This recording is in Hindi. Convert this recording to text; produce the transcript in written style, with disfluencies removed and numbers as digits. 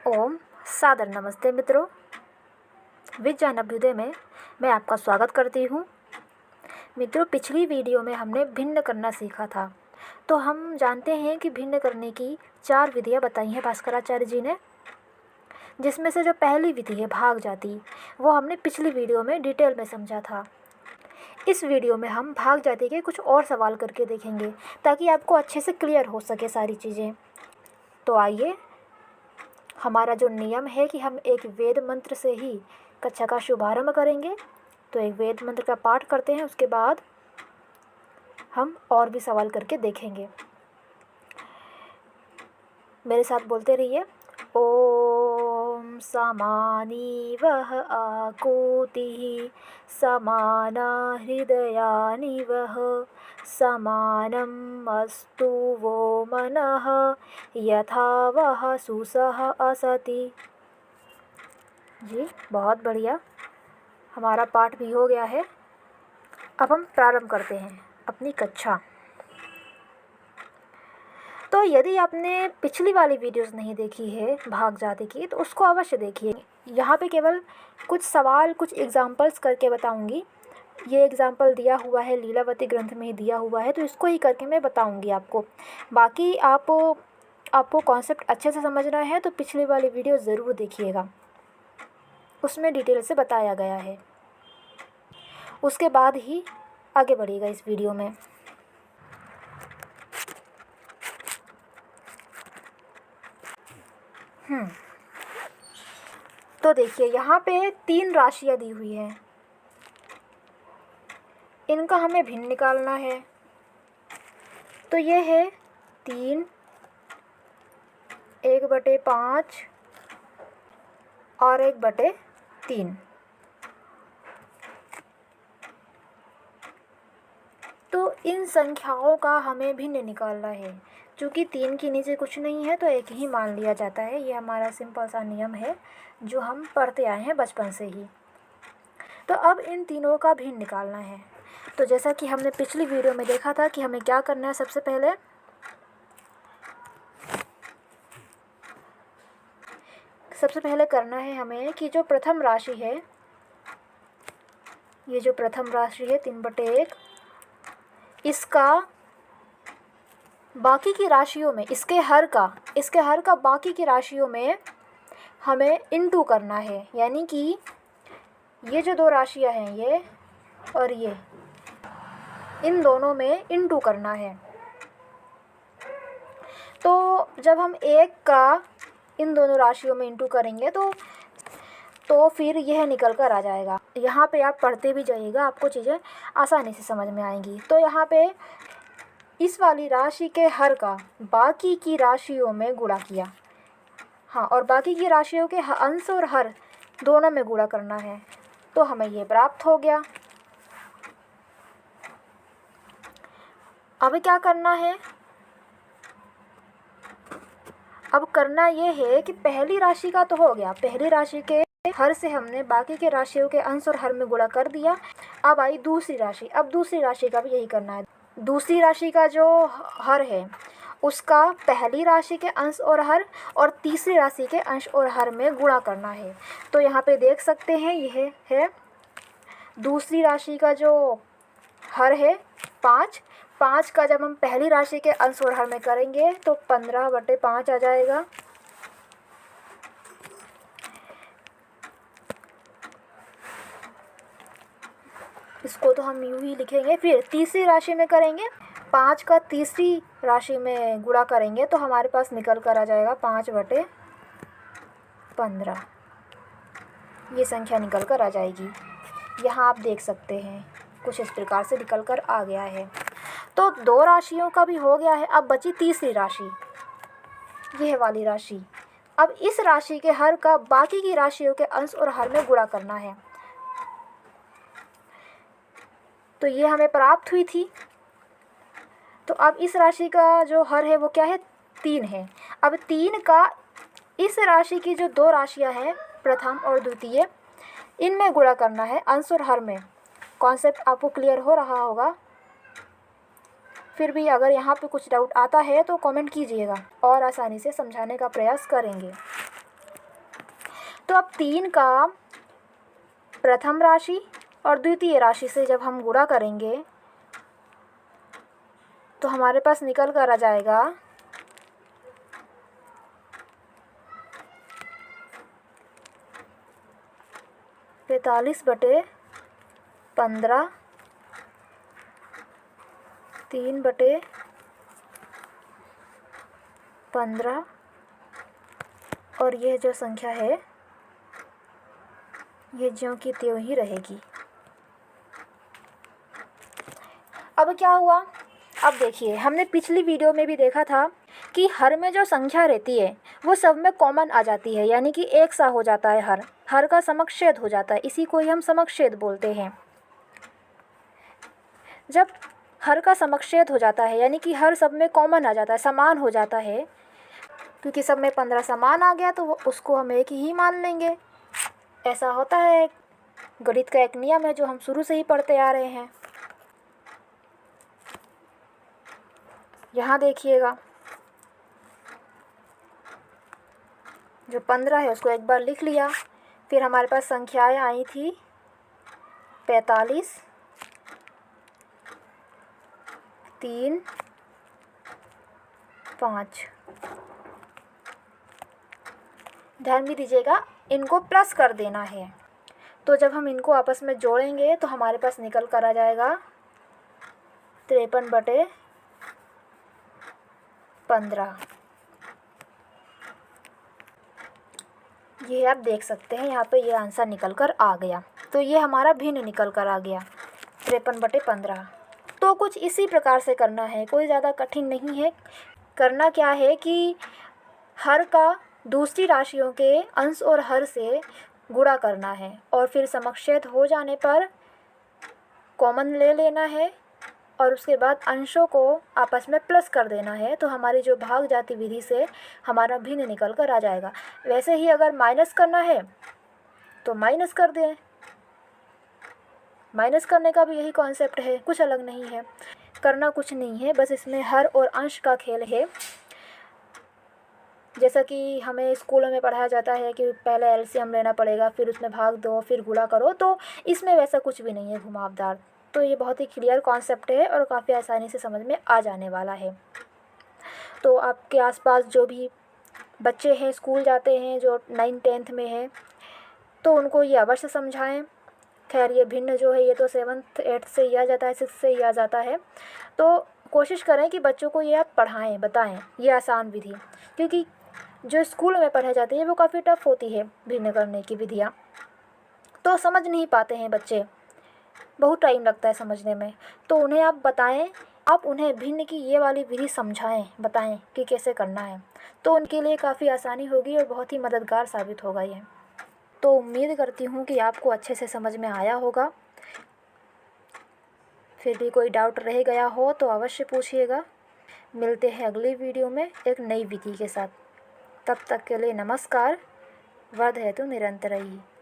ओम सादर नमस्ते मित्रों। विज्ञान अभ्युदय में मैं आपका स्वागत करती हूँ। मित्रों, पिछली वीडियो में हमने भिन्न करना सीखा था। तो हम जानते हैं कि भिन्न करने की 4 विधियाँ बताई हैं भास्कराचार्य जी ने, जिसमें से जो पहली विधि है भाग जाति, वो हमने पिछली वीडियो में डिटेल में समझा था। इस वीडियो में हम भाग जाति के कुछ और सवाल करके देखेंगे ताकि आपको अच्छे से क्लियर हो सके सारी चीज़ें। तो आइए, हमारा जो नियम है कि हम एक वेद मंत्र से ही कक्षा का शुभारंभ करेंगे। तो एक वेद मंत्र का पाठ करते हैं, उसके बाद हम और भी सवाल करके देखेंगे। मेरे साथ बोलते रहिए। ओम समानि वह आकुतिः समाना हृदयानि वह समानम् अस्तु वो मनः यथा वह सुसह असति। जी, बहुत बढ़िया, हमारा पाठ भी हो गया है। अब हम प्रारंभ करते हैं अपनी कक्षा। तो यदि आपने पिछली वाली वीडियोस नहीं देखी है भाग जाति की, तो उसको अवश्य देखिए। यहाँ पे केवल कुछ सवाल, कुछ एग्जाम्पल्स करके बताऊँगी। ये एग्जाम्पल दिया हुआ है, लीलावती ग्रंथ में ही दिया हुआ है, तो इसको ही करके मैं बताऊँगी आपको। बाकी आपको कॉन्सेप्ट अच्छे से समझना है तो पिछली वाली वीडियो ज़रूर देखिएगा, उसमें डिटेल से बताया गया है। उसके बाद ही आगे बढ़िएगा इस वीडियो में। तो देखिए, यहाँ पे 3 राशियाँ दी हुई हैं, इनका हमें भिन्न निकालना है। तो ये है 3, 1/5 और 1/3। तो इन संख्याओं का हमें भिन्न निकालना है। चूँकि 3 के नीचे कुछ नहीं है तो एक ही मान लिया जाता है। ये हमारा सिंपल सा नियम है जो हम पढ़ते आए हैं बचपन से ही। तो अब इन तीनों का भिन्न निकालना है। तो जैसा कि हमने पिछली वीडियो में देखा था कि हमें क्या करना है। सबसे पहले करना है हमें कि जो प्रथम राशि है, ये जो प्रथम राशि है 3/1, इसका बाकी की राशियों में, इसके हर का बाकी की राशियों में हमें इनटू करना है। यानी कि ये जो 2 राशियां हैं, ये और ये, इन दोनों में इनटू करना है। तो जब हम 1 का इन दोनों राशियों में इनटू करेंगे तो फिर यह निकल कर आ जाएगा। यहाँ पे आप पढ़ते भी जाइएगा, आपको चीज़ें आसानी से समझ में आएंगी। तो यहाँ पे इस वाली राशि के हर का बाकी की राशियों में गुणा किया, हाँ, और बाकी की राशियों के अंश और हर दोनों में गुणा करना है, तो हमें ये प्राप्त हो गया। अब क्या करना है? अब करना ये है कि पहली राशि का तो हो गया, पहली राशि के हर से हमने बाकी के राशियों के अंश और हर में गुणा कर दिया। अब आई दूसरी राशि। अब दूसरी राशि का भी यही करना है। दूसरी राशि का जो हर है उसका पहली राशि के अंश और हर और तीसरी राशि के अंश और हर में गुणा करना है। तो यहाँ पे देख सकते हैं, यह है दूसरी राशि का जो हर है 5 का जब हम पहली राशि के अंश और हर में करेंगे तो 15/5 आ जाएगा। इसको तो हम यूँ ही लिखेंगे। फिर तीसरी राशि में करेंगे, 5 का तीसरी राशि में गुणा करेंगे तो हमारे पास निकल कर आ जाएगा 5/15। ये संख्या निकल कर आ जाएगी। यहाँ आप देख सकते हैं कुछ इस प्रकार से निकल कर आ गया है। तो 2 राशियों का भी हो गया है। अब बची तीसरी राशि, यह वाली राशि। अब इस राशि के हर का बाकी की राशियों के अंश और हर में गुणा करना है। तो ये हमें प्राप्त हुई थी। तो अब इस राशि का जो हर है वो क्या है? 3 है। अब 3 का इस राशि की जो 2 राशियां हैं, प्रथम और द्वितीय, इनमें गुणा करना है अंश और हर में। कॉन्सेप्ट आपको क्लियर हो रहा होगा। फिर भी अगर यहाँ पे कुछ डाउट आता है तो कमेंट कीजिएगा और आसानी से समझाने का प्रयास करेंगे। तो अब 3 का प्रथम राशि और द्वितीय राशि से जब हम गुणा करेंगे तो हमारे पास निकल कर आ जाएगा 45/15 3/15 और यह जो संख्या है ये ज्यों की त्यों ही रहेगी। अब क्या हुआ, अब देखिए हमने पिछली वीडियो में भी देखा था कि हर में जो संख्या रहती है वो सब में कॉमन आ जाती है, यानी कि एक सा हो जाता है हर का समक्षेद हो जाता है, इसी को ही हम समक्षेद बोलते हैं। जब हर का समक्षेद हो जाता है यानी कि हर सब में कॉमन आ जाता है, समान हो जाता है, क्योंकि सब में 15 समान आ गया तो उसको हम एक ही मान लेंगे। ऐसा होता है, गणित का एक नियम है जो हम शुरू से ही पढ़ते आ रहे हैं। यहाँ देखिएगा जो 15 है उसको एक बार लिख लिया, फिर हमारे पास संख्याएं आई थी 45, 3, 5। ध्यान भी दीजिएगा इनको प्लस कर देना है, तो जब हम इनको आपस में जोड़ेंगे तो हमारे पास निकल कर आ जाएगा 53/15। ये आप देख सकते हैं यहाँ पे ये आंसर निकल कर आ गया, तो ये हमारा भिन्न निकल कर आ गया 53/15। तो कुछ इसी प्रकार से करना है, कोई ज़्यादा कठिन नहीं है। करना क्या है कि हर का दूसरी राशियों के अंश और हर से गुणा करना है और फिर समक्षेद हो जाने पर कॉमन ले लेना है और उसके बाद अंशों को आपस में प्लस कर देना है, तो हमारी जो भाग जाति विधि से हमारा भिन्न निकल कर आ जाएगा। वैसे ही अगर माइनस करना है तो माइनस कर दें, माइनस करने का भी यही कॉन्सेप्ट है, कुछ अलग नहीं है, करना कुछ नहीं है, बस इसमें हर और अंश का खेल है। जैसा कि हमें स्कूलों में पढ़ाया जाता है कि पहले एलसीएम लेना पड़ेगा, फिर उसमें भाग दो, फिर गुणा करो, तो इसमें वैसा कुछ भी नहीं है घुमावदार। तो ये बहुत ही क्लियर कॉन्सेप्ट है और काफ़ी आसानी से समझ में आ जाने वाला है। तो आपके आसपास जो भी बच्चे हैं, स्कूल जाते हैं, जो 9th 10th में हैं, तो उनको ये अवश्य समझाएं। खैर ये भिन्न जो है ये तो 7th 8th से ही आ जाता है, 6th से ही आ जाता है, तो कोशिश करें कि बच्चों को ये आप पढ़ाएं, बताएं ये आसान विधि, क्योंकि जो स्कूल में पढ़ाई जाती है वो काफ़ी टफ होती है भिन्न करने की विधियाँ, तो समझ नहीं पाते हैं बच्चे, बहुत टाइम लगता है समझने में। तो उन्हें आप बताएं, आप उन्हें भिन्न की ये वाली विधि समझाएं, बताएं कि कैसे करना है, तो उनके लिए काफ़ी आसानी होगी और बहुत ही मददगार साबित होगा ये। तो उम्मीद करती हूँ कि आपको अच्छे से समझ में आया होगा। फिर भी कोई डाउट रह गया हो तो अवश्य पूछिएगा। मिलते हैं अगली वीडियो में एक नई विधि के साथ। तब तक के लिए नमस्कार। वर्धयतु निरंतरैः।